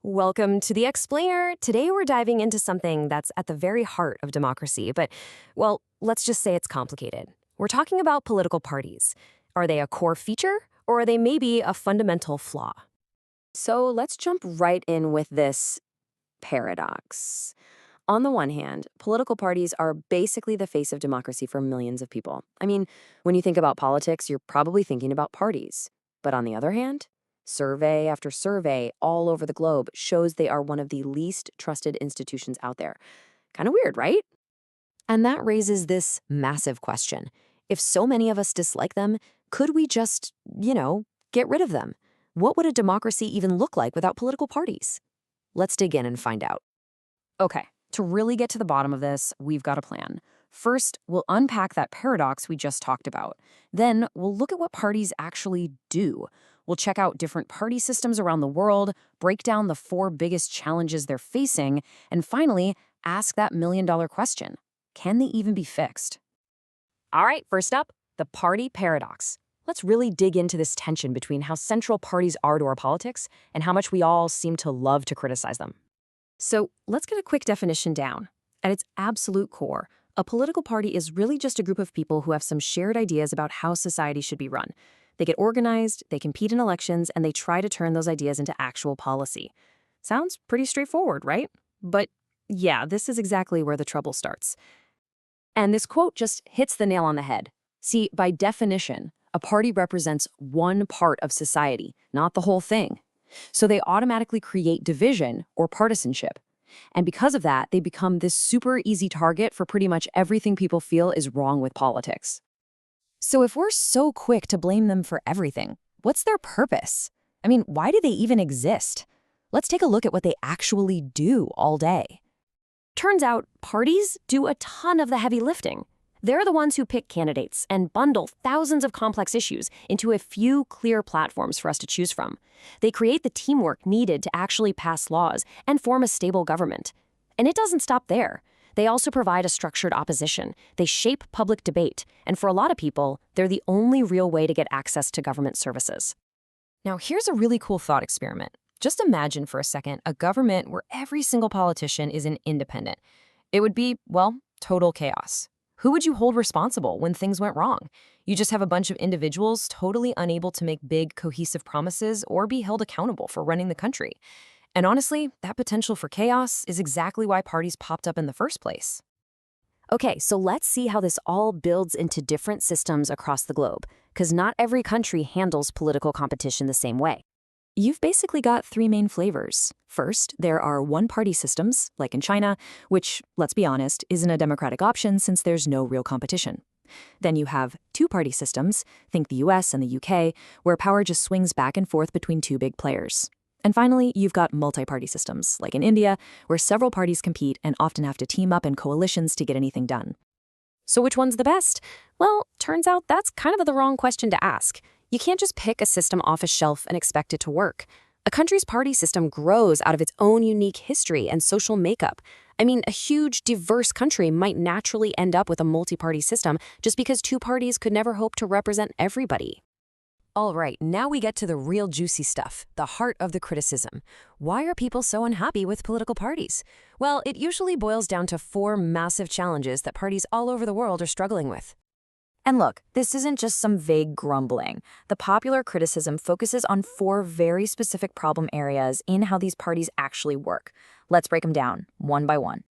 Welcome to the Explainer. Today we're diving into something that's at the very heart of democracy, but, well, let's just say it's complicated. We're talking about political parties. Are they a core feature, or are they maybe a fundamental flaw? So let's jump right in with this paradox. On the one hand, political parties are basically the face of democracy for millions of people. I mean, when you think about politics, you're probably thinking about parties. But on the other hand, survey after survey all over the globe shows they are one of the least trusted institutions out there. Kind of weird, right? And that raises this massive question. If so many of us dislike them, could we just, get rid of them? What would a democracy even look like without political parties? Let's dig in and find out. Okay, to really get to the bottom of this, we've got a plan. First, we'll unpack that paradox we just talked about. Then, we'll look at what parties actually do. We'll check out different party systems around the world, break down the 4 biggest challenges they're facing, and finally, ask that million-dollar question. Can they even be fixed? All right, first up, the party paradox. Let's really dig into this tension between how central parties are to our politics and how much we all seem to love to criticize them. So let's get a quick definition down. At its absolute core, a political party is really just a group of people who have some shared ideas about how society should be run. They get organized, they compete in elections, and they try to turn those ideas into actual policy. Sounds pretty straightforward, right? But yeah, this is exactly where the trouble starts. And this quote just hits the nail on the head. See, by definition, a party represents one part of society, not the whole thing. So they automatically create division or partisanship. And because of that, they become this super easy target for pretty much everything people feel is wrong with politics. So if we're so quick to blame them for everything, what's their purpose? I mean, why do they even exist? Let's take a look at what they actually do all day. Turns out, parties do a ton of the heavy lifting. They're the ones who pick candidates and bundle thousands of complex issues into a few clear platforms for us to choose from. They create the teamwork needed to actually pass laws and form a stable government. And it doesn't stop there. They also provide a structured opposition. They shape public debate. And for a lot of people, they're the only real way to get access to government services. Now, here's a really cool thought experiment. Just imagine for a second a government where every single politician is an independent. It would be, well, total chaos. Who would you hold responsible when things went wrong? You just have a bunch of individuals totally unable to make big, cohesive promises or be held accountable for running the country. And honestly, that potential for chaos is exactly why parties popped up in the first place. Okay, so let's see how this all builds into different systems across the globe, because not every country handles political competition the same way. You've basically got 3 main flavors. First, there are one-party systems, like in China, which, let's be honest, isn't a democratic option since there's no real competition. Then you have 2-party systems, think the US and the UK, where power just swings back and forth between 2 big players. And finally, you've got multi-party systems, like in India, where several parties compete and often have to team up in coalitions to get anything done. So which one's the best? Well, turns out that's kind of the wrong question to ask. You can't just pick a system off a shelf and expect it to work. A country's party system grows out of its own unique history and social makeup. I mean, a huge, diverse country might naturally end up with a multi-party system just because 2 parties could never hope to represent everybody. All right, now we get to the real juicy stuff, the heart of the criticism. Why are people so unhappy with political parties? Well, it usually boils down to 4 massive challenges that parties all over the world are struggling with. And look, this isn't just some vague grumbling. The popular criticism focuses on 4 very specific problem areas in how these parties actually work. Let's break them down, one by one.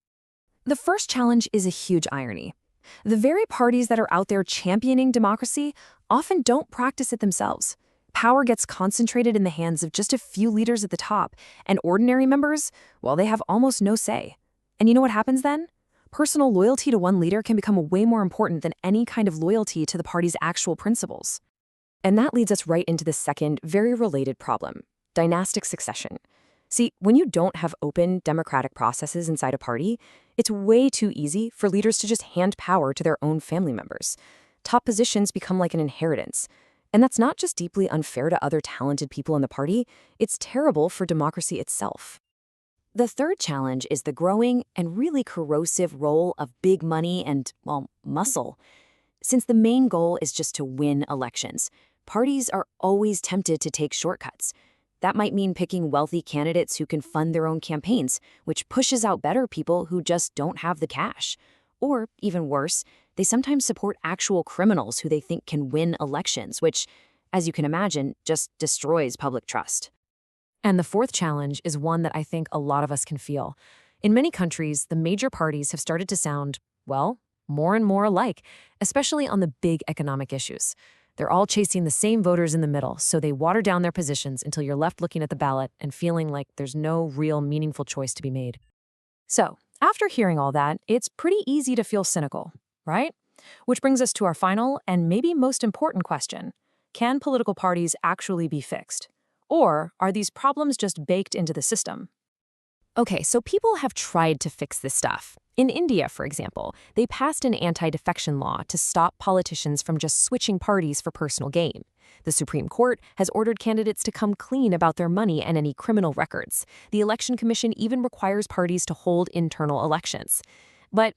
The first challenge is a huge irony. The very parties that are out there championing democracy often don't practice it themselves. Power gets concentrated in the hands of just a few leaders at the top, and ordinary members, well, they have almost no say. And you know what happens then? Personal loyalty to one leader can become way more important than any kind of loyalty to the party's actual principles. And that leads us right into the second, very related problem, dynastic succession. See, when you don't have open, democratic processes inside a party, it's way too easy for leaders to just hand power to their own family members. Top positions become like an inheritance. And that's not just deeply unfair to other talented people in the party, it's terrible for democracy itself. The third challenge is the growing and really corrosive role of big money and, well, muscle. Since the main goal is just to win elections, parties are always tempted to take shortcuts. That might mean picking wealthy candidates who can fund their own campaigns, which pushes out better people who just don't have the cash. Or, even worse, they sometimes support actual criminals who they think can win elections, which, as you can imagine, just destroys public trust. And the fourth challenge is one that I think a lot of us can feel. In many countries, the major parties have started to sound, well, more and more alike, especially on the big economic issues. They're all chasing the same voters in the middle, so they water down their positions until you're left looking at the ballot and feeling like there's no real meaningful choice to be made. So, after hearing all that, it's pretty easy to feel cynical, right? Which brings us to our final and maybe most important question. Can political parties actually be fixed? Or are these problems just baked into the system? Okay, so people have tried to fix this stuff. In India, for example, they passed an anti-defection law to stop politicians from just switching parties for personal gain. The Supreme Court has ordered candidates to come clean about their money and any criminal records. The Election Commission even requires parties to hold internal elections. But,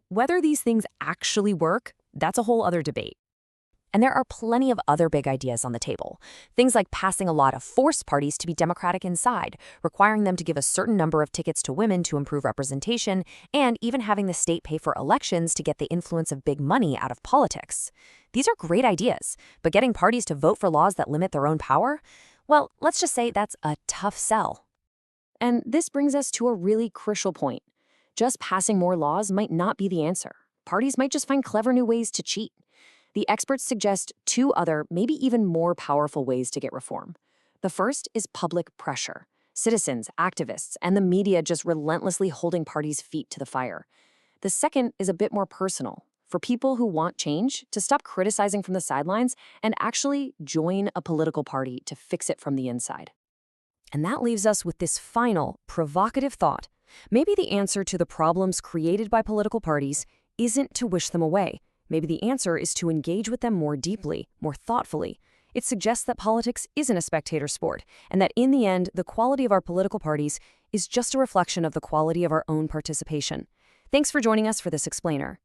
whether these things actually work, that's a whole other debate. And there are plenty of other big ideas on the table. Things like passing a law to force parties to be Democratic inside, requiring them to give a certain number of tickets to women to improve representation, and even having the state pay for elections to get the influence of big money out of politics. These are great ideas, but getting parties to vote for laws that limit their own power? Well, let's just say that's a tough sell. And this brings us to a really crucial point. Just passing more laws might not be the answer. Parties might just find clever new ways to cheat. The experts suggest two other, maybe even more powerful ways to get reform. The first is public pressure. Citizens, activists, and the media just relentlessly holding parties' feet to the fire. The second is a bit more personal. For people who want change, to stop criticizing from the sidelines and actually join a political party to fix it from the inside. And that leaves us with this final, provocative thought. Maybe the answer to the problems created by political parties isn't to wish them away. Maybe the answer is to engage with them more deeply, more thoughtfully. It suggests that politics isn't a spectator sport, and that in the end, the quality of our political parties is just a reflection of the quality of our own participation. Thanks for joining us for this explainer.